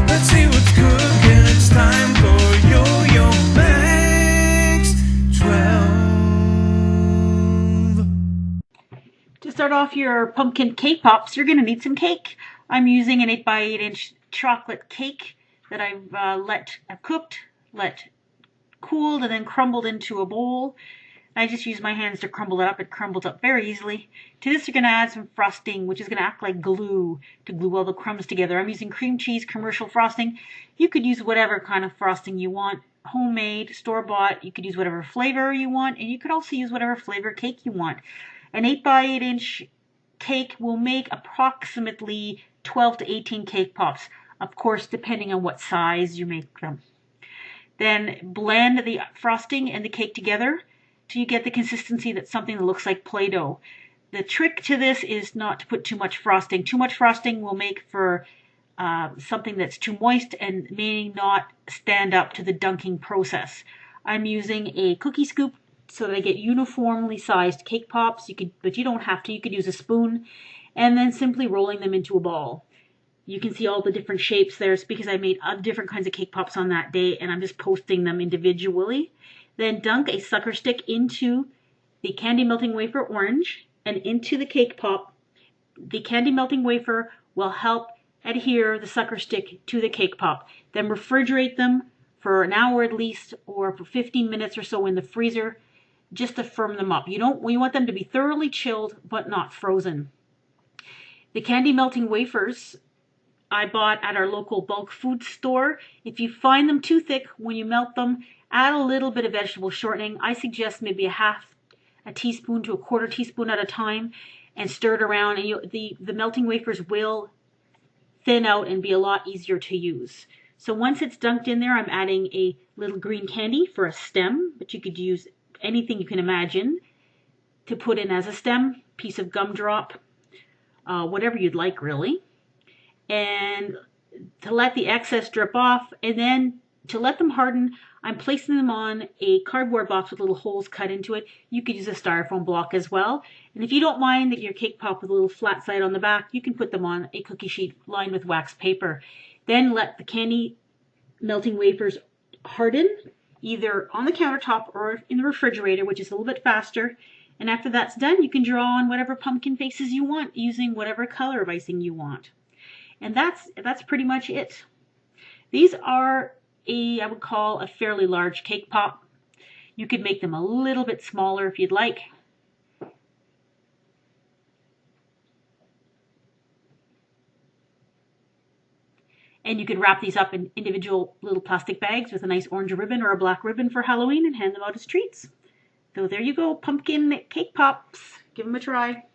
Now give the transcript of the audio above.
Let's see what's cooking. It's time for Yo-Yo Max 12. To start off your pumpkin cake pops, you're going to need some cake. I'm using an 8x8-inch chocolate cake that I've cooked, cooled, and then crumbled into a bowl. I just use my hands to crumble it up. It crumbles up very easily. To this, you're going to add some frosting, which is going to act like glue to glue all the crumbs together. I'm using cream cheese commercial frosting. You could use whatever kind of frosting you want. Homemade, store-bought. You could use whatever flavor you want, and you could also use whatever flavor cake you want. An 8x8-inch cake will make approximately 12 to 18 cake pops, of course, depending on what size you make them. Then blend the frosting and the cake together till you get the consistency that's something that looks like Play-Doh. The trick to this is not to put too much frosting. Too much frosting will make for something that's too moist and may not stand up to the dunking process. I'm using a cookie scoop so that I get uniformly sized cake pops. But you don't have to. You could use a spoon, and then simply rolling them into a ball. You can see all the different shapes there. It's because I made different kinds of cake pops on that day, and I'm just posting them individually. Then dunk a sucker stick into the candy melting wafer orange and into the cake pop. The candy melting wafer will help adhere the sucker stick to the cake pop. Then refrigerate them for an hour at least, or for 15 minutes or so in the freezer, just to firm them up. We want them to be thoroughly chilled but not frozen. The candy melting wafers I bought at our local bulk food store. If you find them too thick when you melt them, add a little bit of vegetable shortening. I suggest maybe a teaspoon to a quarter teaspoon at a time, and stir it around, and the melting wafers will thin out and be a lot easier to use. So once it's dunked in there, I'm adding a little green candy for a stem, but you could use anything you can imagine to put in as a stem, piece of gumdrop, whatever you'd like really. And to let the excess drip off, and then to let them harden, I'm placing them on a cardboard box with little holes cut into it. You could use a styrofoam block as well. And if you don't mind that your cake pop with a little flat side on the back, you can put them on a cookie sheet lined with wax paper. Then let the candy melting wafers harden, either on the countertop or in the refrigerator, which is a little bit faster. And after that's done, you can draw on whatever pumpkin faces you want using whatever color of icing you want. And that's pretty much it. These are I would call a fairly large cake pop. You could make them a little bit smaller if you'd like. And you could wrap these up in individual little plastic bags with a nice orange ribbon or a black ribbon for Halloween and hand them out as treats. So there you go, pumpkin cake pops. Give them a try.